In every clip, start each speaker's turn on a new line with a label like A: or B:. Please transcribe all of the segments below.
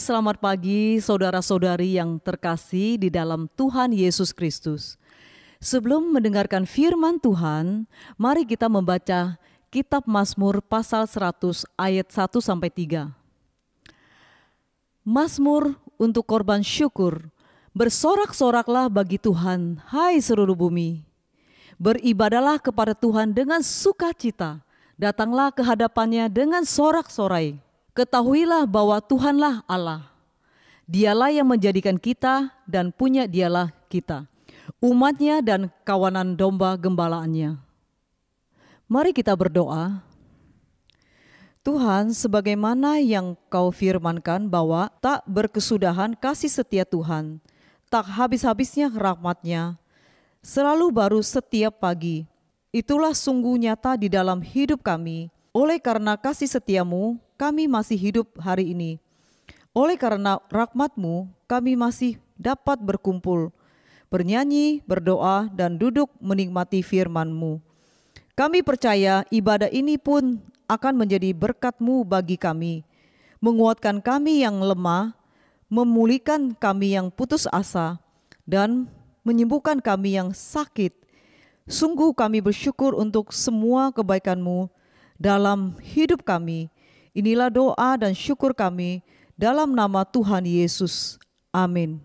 A: selamat pagi saudara-saudari yang terkasih di dalam Tuhan Yesus Kristus. Sebelum mendengarkan firman Tuhan, mari kita membaca Kitab Mazmur pasal 100 ayat 1-3. Mazmur untuk korban syukur. Bersorak-soraklah bagi Tuhan, hai seluruh bumi. Beribadalah kepada Tuhan dengan sukacita. Datanglah ke hadapannya dengan sorak-sorai. Ketahuilah bahwa Tuhanlah Allah. Dialah yang menjadikan kita dan punya dialah kita, umatnya dan kawanan domba gembalaannya. Mari kita berdoa. Tuhan, sebagaimana yang Kau firmankan bahwa tak berkesudahan kasih setia Tuhan, tak habis-habisnya rahmat-Nya, selalu baru setiap pagi. Itulah sungguh nyata di dalam hidup kami. Oleh karena kasih setiamu, kami masih hidup hari ini. Oleh karena rahmat-Mu, kami masih dapat berkumpul, bernyanyi, berdoa, dan duduk menikmati firman-Mu. Kami percaya ibadah ini pun akan menjadi berkat-Mu bagi kami, menguatkan kami yang lemah, memulihkan kami yang putus asa, dan menyembuhkan kami yang sakit. Sungguh kami bersyukur untuk semua kebaikan-Mu dalam hidup kami. Inilah doa dan syukur kami dalam nama Tuhan Yesus. Amin.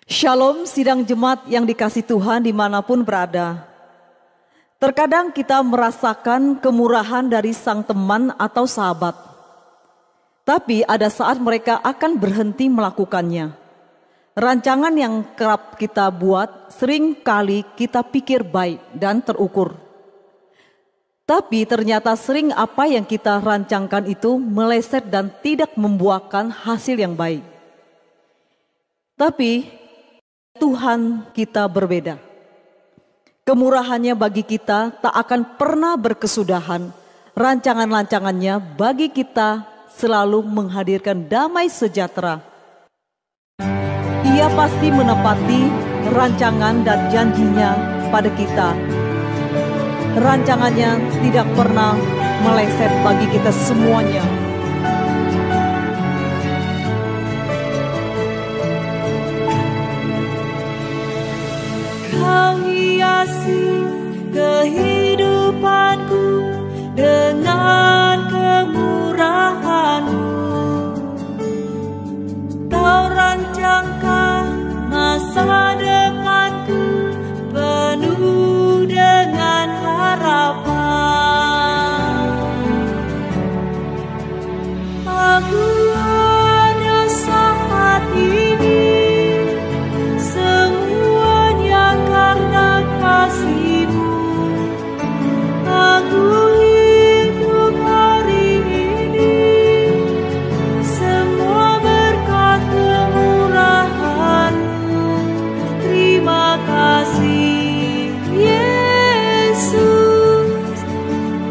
A: Shalom sidang jemaat yang dikasihi Tuhan dimanapun berada. Terkadang kita merasakan kemurahan dari sang teman atau sahabat. Tapi ada saat mereka akan berhenti melakukannya. Rancangan yang kerap kita buat sering kali kita pikir baik dan terukur. Tapi ternyata sering apa yang kita rancangkan itu meleset dan tidak membuahkan hasil yang baik. Tapi Tuhan kita berbeda. Kemurahannya bagi kita tak akan pernah berkesudahan. Rancangan-rancangannya bagi kita selalu menghadirkan damai sejahtera. Ia pasti menepati rancangan dan janjinya pada kita. Rancangannya tidak pernah meleset bagi kita semuanya.
B: Kau hiasi kehidupanku dengan kemurahan-Mu. Kau rancangkan masa depanku penuh dengan harapan. Aku ada saat ini, semuanya karena kasih-Mu. Aku hidup hari ini, semua berkat kemurahan-Mu. Terima kasih Yesus,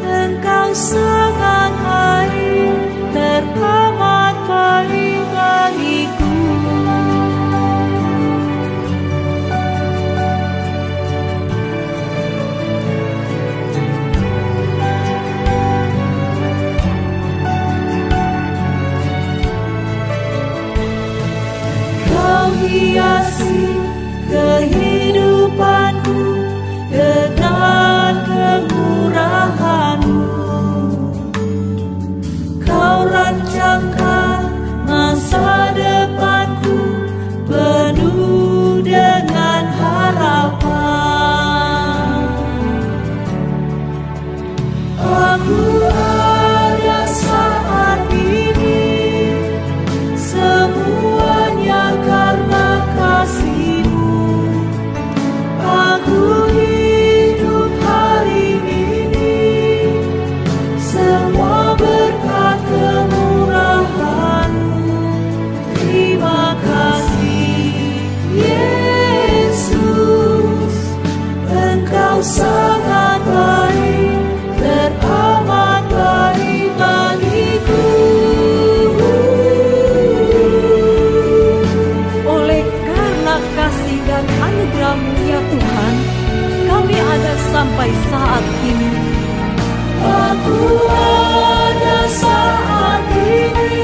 B: Engkau sangat baik, teramat baik bagiku. Kau hiasi kehidupanku dengan kemurahan-Mu. Kau rancangkan masa depanku penuh dengan harapan. Aku ada saat ini, semuanya karena kasih-Mu. Aku hidup hari ini, semua berkat kemurahan-Mu. Terima kasih Yesus, Engkau sangat baik, teramat baik bagiku. Oleh karena kasih dan anugerah-Mu ya Tuhan, kami ada sampai saat ini. Aku ada saat ini,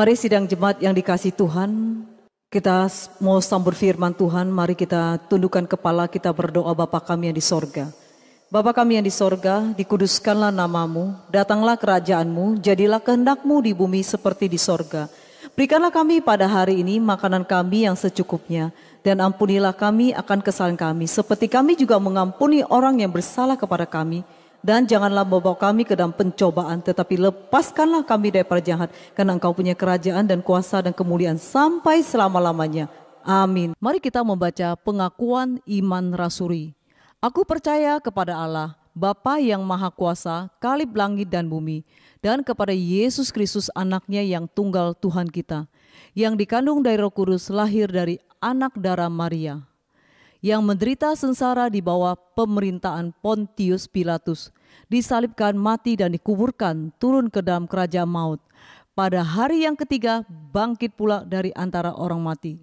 A: Mari sidang jemaat yang dikasihi Tuhan, kita mau sambut firman Tuhan. Mari kita tundukkan kepala, kita berdoa. Bapa kami yang di sorga, Bapa kami yang di sorga, dikuduskanlah namamu, datanglah kerajaanmu, jadilah kehendak-Mu di bumi seperti di sorga. Berikanlah kami pada hari ini makanan kami yang secukupnya, dan ampunilah kami akan kesalahan kami, seperti kami juga mengampuni orang yang bersalah kepada kami. Dan janganlah membawa kami ke dalam pencobaan, tetapi lepaskanlah kami daripada jahat, karena Engkau punya kerajaan dan kuasa dan kemuliaan sampai selama-lamanya. Amin. Mari kita membaca pengakuan iman rasuli. Aku percaya kepada Allah, Bapa yang Maha Kuasa, Kalib langit dan bumi, dan kepada Yesus Kristus anaknya yang tunggal Tuhan kita, yang dikandung dari Roh Kudus, lahir dari anak darah Maria, yang menderita sengsara di bawah pemerintahan Pontius Pilatus, disalibkan, mati dan dikuburkan, turun ke dalam kerajaan maut. Pada hari yang ketiga bangkit pula dari antara orang mati,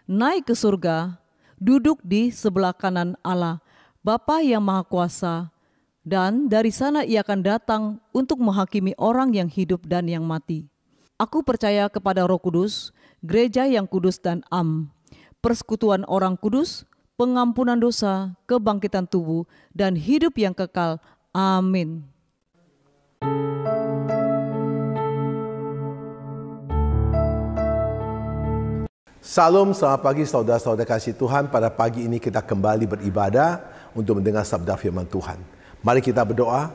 A: naik ke surga, duduk di sebelah kanan Allah, Bapa yang Maha Kuasa, dan dari sana ia akan datang untuk menghakimi orang yang hidup dan yang mati. Aku percaya kepada Roh Kudus, gereja yang kudus dan persekutuan orang kudus, pengampunan dosa, kebangkitan tubuh, dan hidup yang kekal. Amin.
C: Salam, selamat pagi saudara-saudara kasih Tuhan. Pada pagi ini kita kembali beribadah untuk mendengar sabda firman Tuhan. Mari kita berdoa.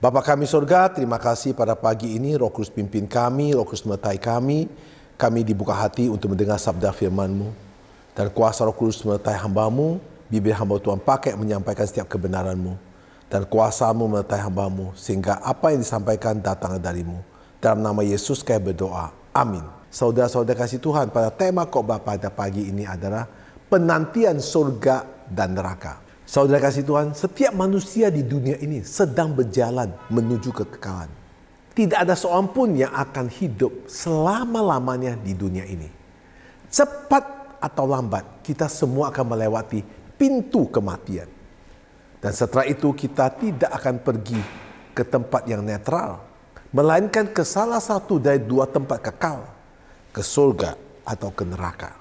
C: Bapa kami surga, terima kasih pada pagi ini Roh Kudus pimpin kami, Roh Kudus menyertai kami. Kami dibuka hati untuk mendengar sabda firman-Mu. Dan kuasa Roh Kudus menyertai hamba-Mu, bibir hamba Tuhan pakai menyampaikan setiap kebenaran-Mu. Dan kuasa-Mu menyertai hamba-Mu, sehingga apa yang disampaikan datang dari-Mu. Dalam nama Yesus kami berdoa. Amin. Saudara-saudara kasih Tuhan, pada tema khotbah pada pagi ini adalah penantian surga dan neraka. Saudara kasih Tuhan, setiap manusia di dunia ini sedang berjalan menuju kekekalan. Tidak ada seorang pun yang akan hidup selama-lamanya di dunia ini. Cepat atau lambat, kita semua akan melewati pintu kematian. Dan setelah itu kita tidak akan pergi ke tempat yang netral, melainkan ke salah satu dari dua tempat kekal, ke surga atau ke neraka.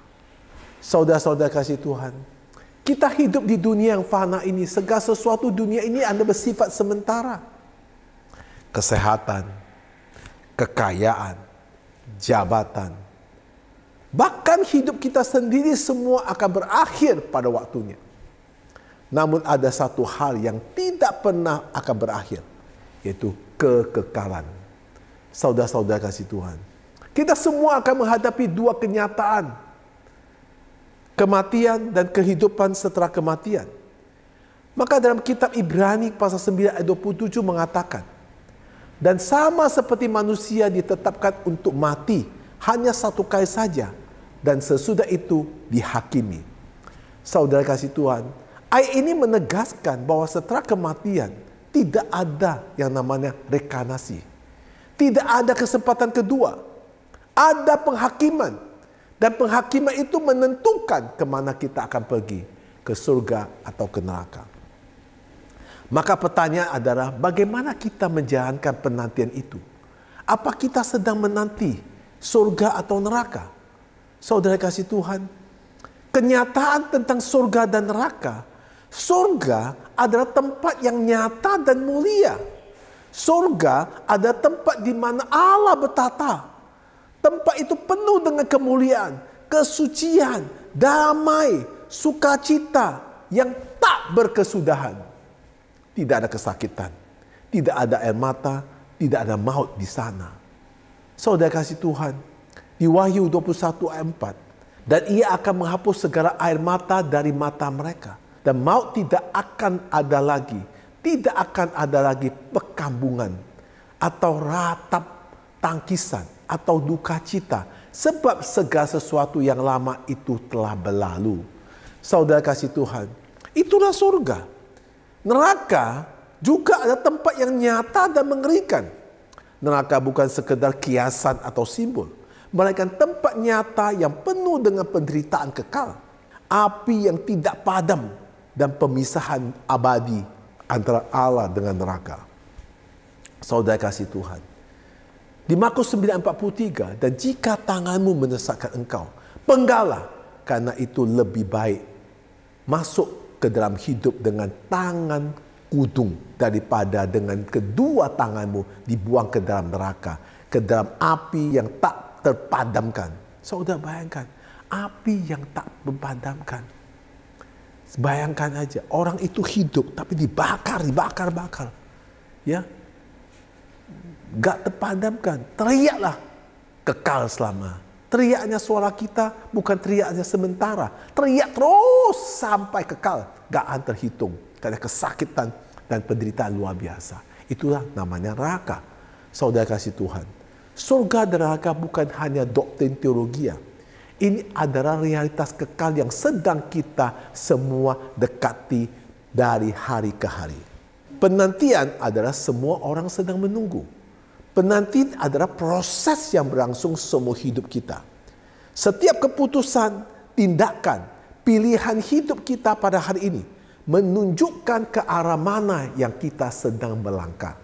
C: Saudara-saudara kasih Tuhan, kita hidup di dunia yang fana ini, segala sesuatu dunia ini ada bersifat sementara. Kesehatan, kekayaan, jabatan, bahkan hidup kita sendiri semua akan berakhir pada waktunya. Namun ada satu hal yang tidak pernah akan berakhir, yaitu kekekalan. Saudara-saudara kasih Tuhan, kita semua akan menghadapi dua kenyataan, kematian dan kehidupan setelah kematian. Maka dalam kitab Ibrani pasal 9 ayat 27 mengatakan, dan sama seperti manusia ditetapkan untuk mati hanya satu kali saja, dan sesudah itu dihakimi. Saudara kasih Tuhan, ayat ini menegaskan bahwa setelah kematian tidak ada yang namanya reinkarnasi. Tidak ada kesempatan kedua. Ada penghakiman. Dan penghakiman itu menentukan kemana kita akan pergi. Ke surga atau ke neraka. Maka pertanyaan adalah bagaimana kita menjalankan penantian itu? Apa kita sedang menanti surga atau neraka? Saudara kasih Tuhan, kenyataan tentang surga dan neraka. Surga adalah tempat yang nyata dan mulia. Surga adalah tempat di mana Allah bertata. Tempat itu penuh dengan kemuliaan, kesucian, damai, sukacita yang tak berkesudahan. Tidak ada kesakitan, tidak ada air mata, tidak ada maut di sana. Saudara kasih Tuhan, di Wahyu 21 ayat 4, dan ia akan menghapus segala air mata dari mata mereka. Dan maut tidak akan ada lagi. Tidak akan ada lagi perkabungan atau ratap tangkisan atau duka cita. Sebab segala sesuatu yang lama itu telah berlalu. Saudara kasih Tuhan, itulah surga. Neraka juga ada tempat yang nyata dan mengerikan. Neraka bukan sekedar kiasan atau simbol, melainkan tempat nyata yang penuh dengan penderitaan kekal, api yang tidak padam, dan pemisahan abadi antara Allah dengan neraka. Saudara kasih Tuhan, Di Markus 9:43, dan jika tanganmu menyesatkan engkau, penggalah, karena itu lebih baik masuk ke dalam hidup dengan tangan kudung daripada dengan kedua tanganmu dibuang ke dalam neraka, ke dalam api yang tak terpadamkan. Saudara bayangkan, api yang tak terpadamkan. Bayangkan aja, orang itu hidup tapi dibakar. Ya, gak terpadamkan. Teriaklah kekal selama. Teriaknya suara kita bukan teriaknya sementara. Teriak terus sampai kekal. Gak akan terhitung. Karena kesakitan dan penderitaan luar biasa. Itulah namanya neraka. Saudara kasih Tuhan. Surga dan neraka bukan hanya doktrin teologi. Ini adalah realitas kekal yang sedang kita semua dekati dari hari ke hari. Penantian adalah semua orang sedang menunggu. Penantian adalah proses yang berlangsung semua hidup kita. Setiap keputusan, tindakan, pilihan hidup kita pada hari ini menunjukkan ke arah mana yang kita sedang melangkah.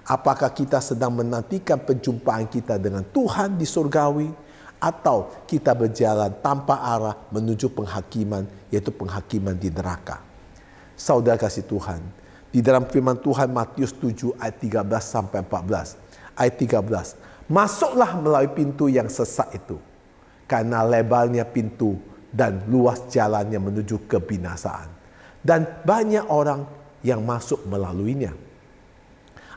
C: Apakah kita sedang menantikan perjumpaan kita dengan Tuhan di surgawi, atau kita berjalan tanpa arah menuju penghakiman, yaitu penghakiman di neraka. Saudara kasih Tuhan, di dalam firman Tuhan Matius 7 ayat 13 sampai 14. Ayat 13, masuklah melalui pintu yang sesak itu, karena lebarnya pintu dan luas jalannya menuju kebinasaan, dan banyak orang yang masuk melaluinya.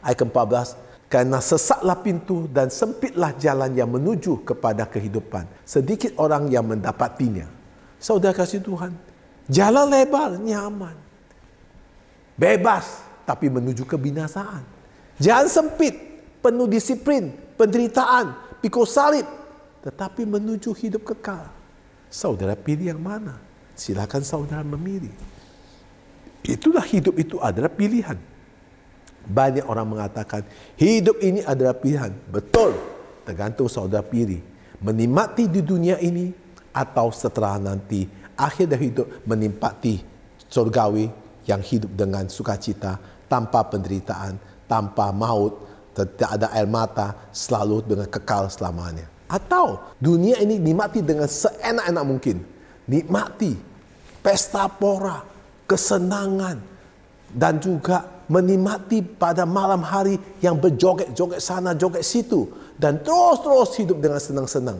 C: Ayat ke-14, karena sesaklah pintu dan sempitlah jalan yang menuju kepada kehidupan, sedikit orang yang mendapatinya. Saudara kasih Tuhan, jalan lebar, nyaman, bebas, tapi menuju kebinasaan. Jalan sempit, penuh disiplin, penderitaan, pikul salib, tetapi menuju hidup kekal. Saudara pilih yang mana? Silakan saudara memilih. Itulah hidup, itu adalah pilihan. Banyak orang mengatakan hidup ini adalah pilihan. Betul, tergantung saudara pilih. Menikmati di dunia ini atau setelah nanti akhir dari hidup menikmati surgawi yang hidup dengan sukacita, tanpa penderitaan, tanpa maut, tidak ada air mata, selalu dengan kekal selamanya. Atau dunia ini nikmati dengan seenak-enak mungkin. Nikmati pesta pora, kesenangan, dan juga menikmati pada malam hari yang berjoget-joget sana, joget situ, dan terus hidup dengan senang-senang.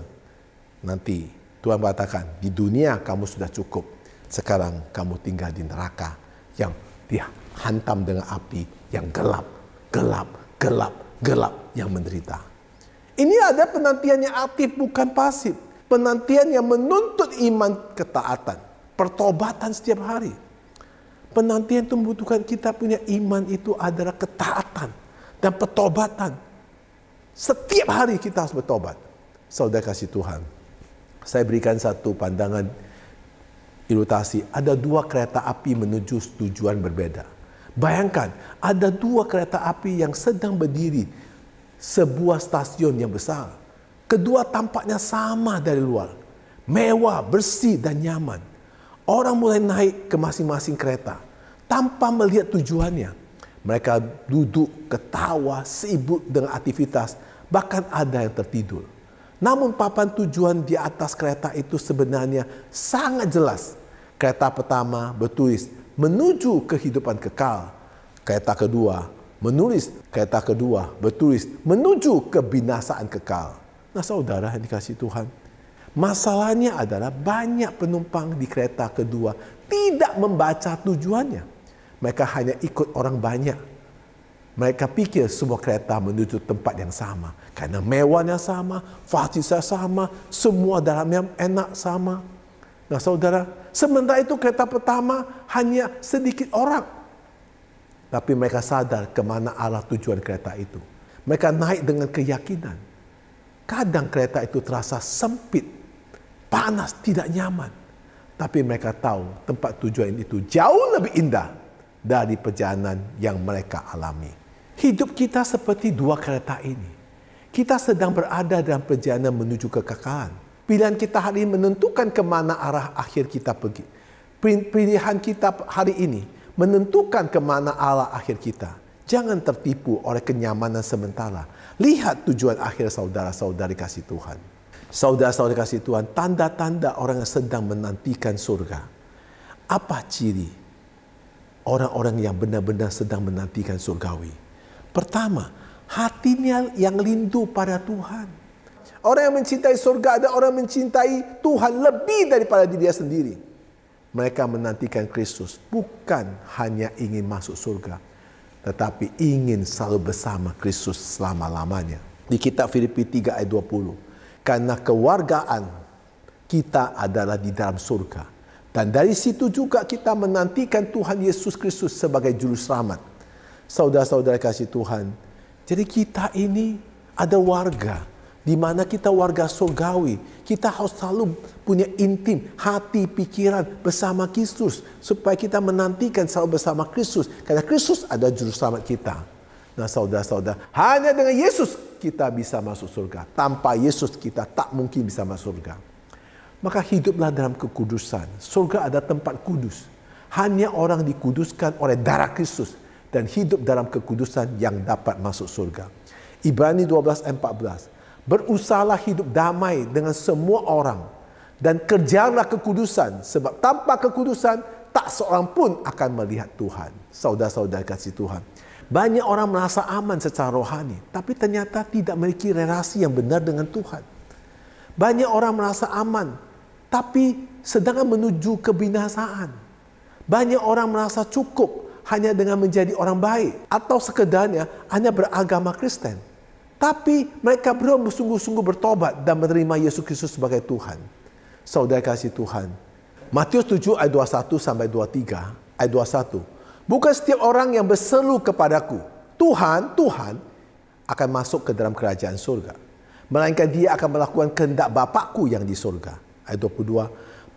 C: Nanti Tuhan katakan, di dunia kamu sudah cukup. Sekarang kamu tinggal di neraka yang dihantam dengan api yang gelap, yang menderita. Ini ada penantian yang aktif, bukan pasif. Penantian yang menuntut iman, ketaatan, pertobatan setiap hari. Penantian itu membutuhkan kita punya iman, itu adalah ketaatan dan pertobatan. Setiap hari kita harus bertobat. Saudara kasih Tuhan, saya berikan satu pandangan ilustrasi. Ada dua kereta api menuju tujuan berbeda. Bayangkan, ada dua kereta api yang sedang berdiri sebuah stasiun yang besar. Kedua tampaknya sama dari luar, mewah, bersih dan nyaman. Orang mulai naik ke masing-masing kereta tanpa melihat tujuannya. Mereka duduk, ketawa, sibuk dengan aktivitas, bahkan ada yang tertidur. Namun papan tujuan di atas kereta itu sebenarnya sangat jelas. Kereta pertama bertulis menuju kehidupan kekal. Kereta kedua bertulis menuju kebinasaan kekal. Nah saudara yang dikasihi Tuhan, masalahnya adalah banyak penumpang di kereta kedua tidak membaca tujuannya. Mereka hanya ikut orang banyak. Mereka pikir semua kereta menuju tempat yang sama. Karena mewahnya sama, fasilitas sama, semua dalamnya enak sama. Nah saudara, sementara itu kereta pertama hanya sedikit orang. Tapi mereka sadar kemana arah tujuan kereta itu. Mereka naik dengan keyakinan. Kadang kereta itu terasa sempit, panas, tidak nyaman. Tapi mereka tahu tempat tujuan itu jauh lebih indah dari perjalanan yang mereka alami. Hidup kita seperti dua kereta ini. Kita sedang berada dalam perjalanan menuju kekekalan. Pilihan kita hari ini menentukan kemana arah akhir kita pergi. Pilihan kita hari ini menentukan kemana arah akhir kita. Jangan tertipu oleh kenyamanan sementara. Lihat tujuan akhir saudara-saudari kasih Tuhan. Saudara-saudari kasih Tuhan, tanda-tanda orang yang sedang menantikan surga. Apa ciri orang-orang yang benar-benar sedang menantikan surgawi? Pertama, hatinya yang rindu pada Tuhan. Orang yang mencintai surga ada orang yang mencintai Tuhan lebih daripada dirinya sendiri. Mereka menantikan Kristus bukan hanya ingin masuk surga, tetapi ingin selalu bersama Kristus selama-lamanya. Di kitab Filipi 3 ayat 20. Karena kewargaan kita adalah di dalam surga. Dan dari situ juga kita menantikan Tuhan Yesus Kristus sebagai juru selamat. Saudara-saudara kasih Tuhan. Jadi kita ini ada warga. Di mana kita warga surgawi. Kita harus selalu punya intim, hati, pikiran bersama Kristus. Supaya kita menantikan selalu bersama Kristus. Karena Kristus ada juru selamat kita. Nah saudara-saudara, hanya dengan Yesus kita bisa masuk surga. Tanpa Yesus kita tak mungkin bisa masuk surga. Maka hiduplah dalam kekudusan. Surga ada tempat kudus. Hanya orang dikuduskan oleh darah Kristus. Dan hidup dalam kekudusan yang dapat masuk surga. Ibrani 12:14. Berusahalah hidup damai dengan semua orang. Dan kerjalah kekudusan. Sebab tanpa kekudusan tak seorang pun akan melihat Tuhan. Saudara-saudara kasih Tuhan. Banyak orang merasa aman secara rohani. Tapi ternyata tidak memiliki relasi yang benar dengan Tuhan. Banyak orang merasa aman. Tapi sedang menuju kebinasaan. Banyak orang merasa cukup hanya dengan menjadi orang baik. Atau sekedarnya hanya beragama Kristen. Tapi mereka belum sungguh-sungguh bertobat dan menerima Yesus Kristus sebagai Tuhan. Saudara kasih Tuhan. Matius 7 ayat 21 sampai 23. Ayat 21. Bukan setiap orang yang berseru kepadaku, Tuhan, Tuhan, akan masuk ke dalam kerajaan surga. Melainkan dia akan melakukan kehendak Bapakku yang di surga. Ayat 22.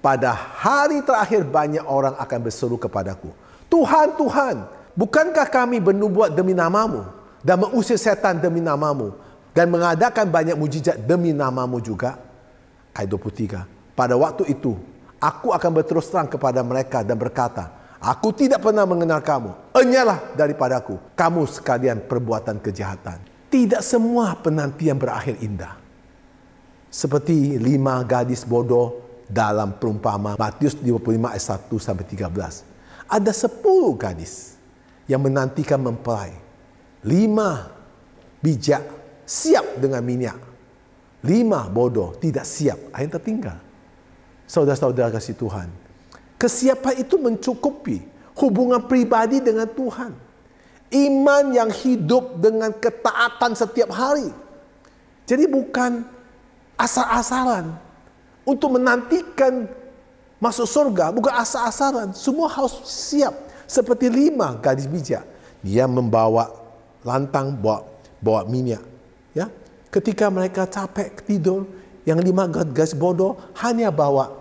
C: Pada hari terakhir banyak orang akan berseru kepadaku, Tuhan, Tuhan, bukankah kami bernubuat demi namamu? Dan mengusir setan demi namamu. Dan mengadakan banyak mujizat demi namamu juga. Ayat 23. Pada waktu itu, aku akan berterus terang kepada mereka dan berkata, aku tidak pernah mengenal kamu. Enyalah daripadaku, kamu sekalian perbuatan kejahatan. Tidak semua penantian berakhir indah. Seperti 5 gadis bodoh dalam perumpamaan Matius 25 ayat 1 sampai 13. Ada 10 gadis yang menantikan mempelai. 5 bijak siap dengan minyak. 5 bodoh tidak siap, akhirnya tertinggal. Saudara-saudara kasih Tuhan, kesiapan itu mencukupi hubungan pribadi dengan Tuhan. Iman yang hidup dengan ketaatan setiap hari. Jadi bukan asal-asalan. Untuk menantikan masuk surga, bukan asal-asalan. Semua harus siap. Seperti 5 gadis bijak. Dia membawa lantang, bawa minyak. Ya, ketika mereka capek tidur, yang 5 gadis bodoh hanya bawa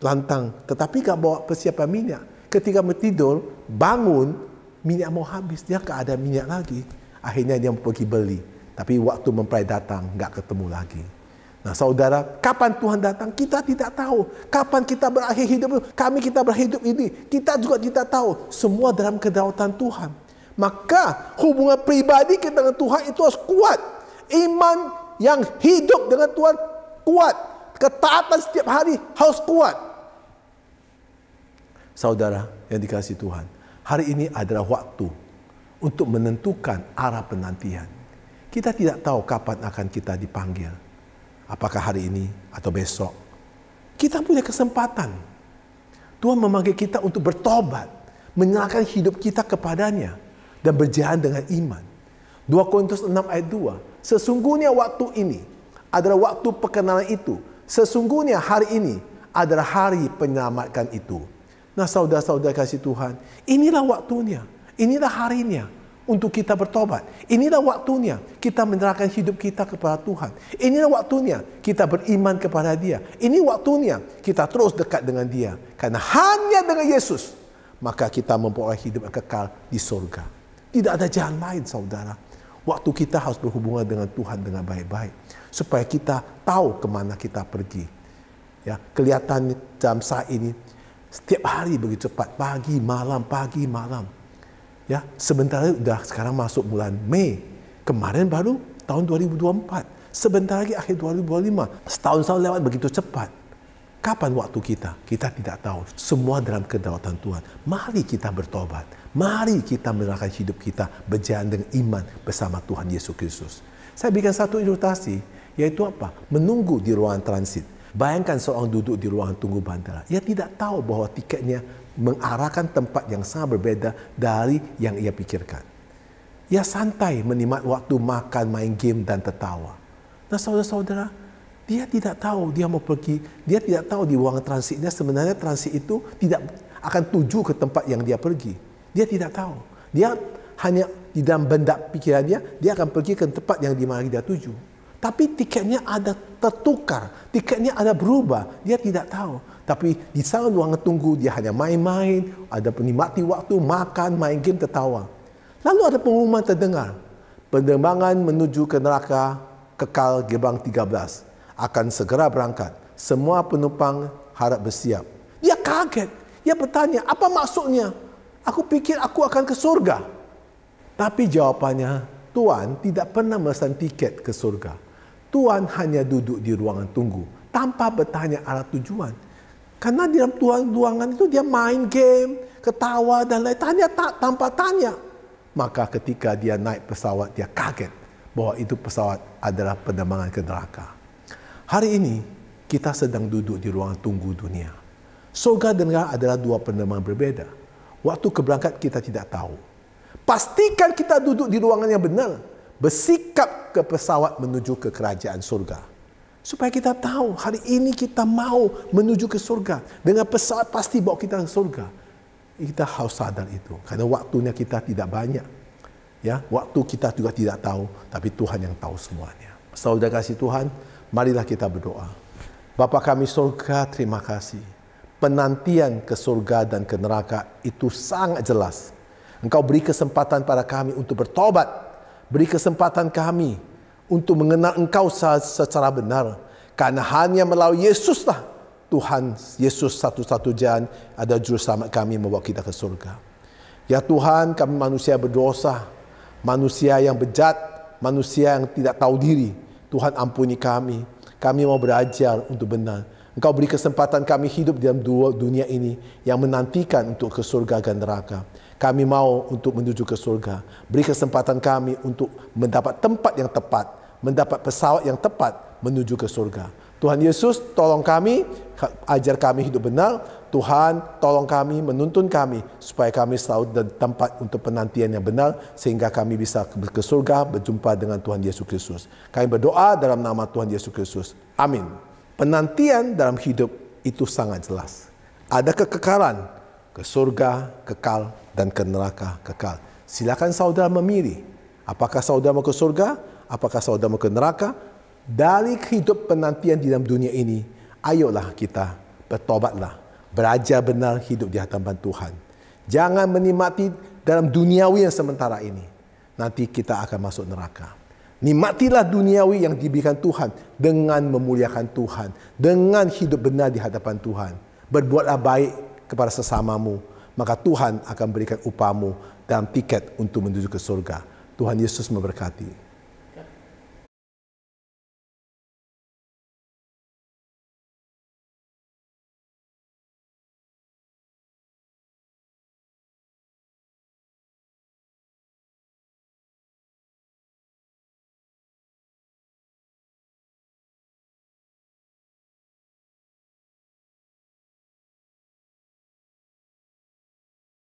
C: lantang, tetapi tak bawa persiapan minyak. Ketika tidur, bangun, minyak mau habis, dia tak ada minyak lagi. Akhirnya dia pergi beli, tapi waktu mempelai datang, tak ketemu lagi. Nah saudara, kapan Tuhan datang? Kita tidak tahu. Kapan kita berakhir hidup? Kita berhidup ini, kita juga tidak tahu. Semua dalam kedaulatan Tuhan. Maka hubungan pribadi kita dengan Tuhan itu harus kuat. Iman yang hidup dengan Tuhan kuat. Ketaatan setiap hari harus kuat. Saudara yang dikasihi Tuhan, hari ini adalah waktu untuk menentukan arah penantian. Kita tidak tahu kapan akan kita dipanggil. Apakah hari ini atau besok. Kita punya kesempatan. Tuhan memanggil kita untuk bertobat. Menyerahkan hidup kita kepadanya. Dan berjalan dengan iman. 2 Korintus 6 ayat 2. Sesungguhnya waktu ini adalah waktu perkenalan itu. Sesungguhnya hari ini adalah hari penyelamatkan itu. Nah saudara-saudara kasih Tuhan, inilah waktunya. Inilah harinya untuk kita bertobat. Inilah waktunya kita menyerahkan hidup kita kepada Tuhan. Inilah waktunya kita beriman kepada Dia. Ini waktunya kita terus dekat dengan Dia. Karena hanya dengan Yesus, maka kita memperoleh hidup yang kekal di surga. Tidak ada jalan lain saudara. Waktu kita harus berhubungan dengan Tuhan dengan baik-baik. Supaya kita tahu kemana kita pergi. Ya, kelihatan dalam saat ini, setiap hari begitu cepat. Pagi, malam, pagi, malam. Ya, sebentar lagi sekarang masuk bulan Mei. Kemarin baru tahun 2024. Sebentar lagi akhir 2025. Setahun-setahun lewat begitu cepat. Kapan waktu kita? Kita tidak tahu. Semua dalam kedaulatan Tuhan. Mari kita bertobat. Mari kita menyerahkan hidup kita berjalan dengan iman bersama Tuhan Yesus Kristus. Saya berikan satu ilustrasi, yaitu apa? Menunggu di ruangan transit. Bayangkan seorang duduk di ruangan tunggu bandara. Ia tidak tahu bahwa tiketnya mengarahkan tempat yang sangat berbeza dari yang ia pikirkan. Ia santai menikmati waktu makan, main game dan tertawa. Nah, saudara-saudara, dia tidak tahu dia mau pergi. Dia tidak tahu di ruangan transitnya sebenarnya transit itu tidak akan tuju ke tempat yang dia pergi. Dia tidak tahu. Dia hanya di dalam benak pikirannya, dia akan pergi ke tempat yang di mana dia tuju. Tapi tiketnya ada tertukar, tiketnya ada berubah. Dia tidak tahu. Tapi di sana ruangan tunggu, dia hanya main-main, ada menikmati waktu, makan, main game, tertawa. Lalu ada pengumuman terdengar. Penerbangan menuju ke neraka kekal gerbang 13 akan segera berangkat. Semua penumpang harap bersiap. Dia kaget. Dia bertanya, apa maksudnya? Aku pikir aku akan ke surga. Tapi jawapannya, Tuan tidak pernah memesan tiket ke surga. Tuan hanya duduk di ruangan tunggu tanpa bertanya arah tujuan. Karena di dalam ruangan itu dia main game, ketawa dan lain. Tanya tanpa tanya. Maka ketika dia naik pesawat, dia kaget bahwa itu pesawat adalah penerbangan ke neraka. Hari ini kita sedang duduk di ruangan tunggu dunia. Surga dan neraka adalah dua penerbangan berbeda. Waktu keberangkat kita tidak tahu. Pastikan kita duduk di ruangan yang benar. Bersikap ke pesawat menuju ke kerajaan surga. Supaya kita tahu hari ini kita mau menuju ke surga. Dengan pesawat pasti bawa kita ke surga. Kita harus sadar itu. Karena waktunya kita tidak banyak. Ya, waktu kita juga tidak tahu. Tapi Tuhan yang tahu semuanya. Saudara kasih Tuhan, marilah kita berdoa. Bapa kami surga, terima kasih. Penantian ke surga dan ke neraka itu sangat jelas. Engkau beri kesempatan pada kami untuk bertobat. Beri kesempatan kami untuk mengenal Engkau secara benar. Karena hanya melalui Yesuslah Tuhan Yesus satu-satu jalan ada juru selamat kami membawa kita ke surga. Ya Tuhan, kami manusia berdosa, manusia yang bejat, manusia yang tidak tahu diri. Tuhan ampuni kami. Kami mau belajar untuk benar. Engkau beri kesempatan kami hidup dalam dunia ini yang menantikan untuk ke surga dan neraka. Kami mau untuk menuju ke surga. Beri kesempatan kami untuk mendapat tempat yang tepat, mendapat pesawat yang tepat menuju ke surga. Tuhan Yesus, tolong kami, ajar kami hidup benar. Tuhan, tolong kami, menuntun kami, supaya kami selalu ada tempat untuk penantian yang benar, sehingga kami bisa ke surga, berjumpa dengan Tuhan Yesus Kristus. Kami berdoa dalam nama Tuhan Yesus Kristus. Amin. Penantian dalam hidup itu sangat jelas. Ada kekekalan, ke surga, kekal, dan ke neraka, kekal. Silakan saudara memilih. Apakah saudara mau ke surga? Apakah saudara mau ke neraka? Dari hidup penantian di dalam dunia ini, ayolah kita bertobatlah. Belajar benar hidup di hadapan Tuhan. Jangan menikmati dalam duniawi yang sementara ini. Nanti kita akan masuk neraka. Nikmatilah duniawi yang diberikan Tuhan dengan memuliakan Tuhan. Dengan hidup benar di hadapan Tuhan. Berbuatlah baik kepada sesamamu. Maka Tuhan akan berikan upahmu dalam tiket untuk menuju ke surga. Tuhan Yesus memberkati.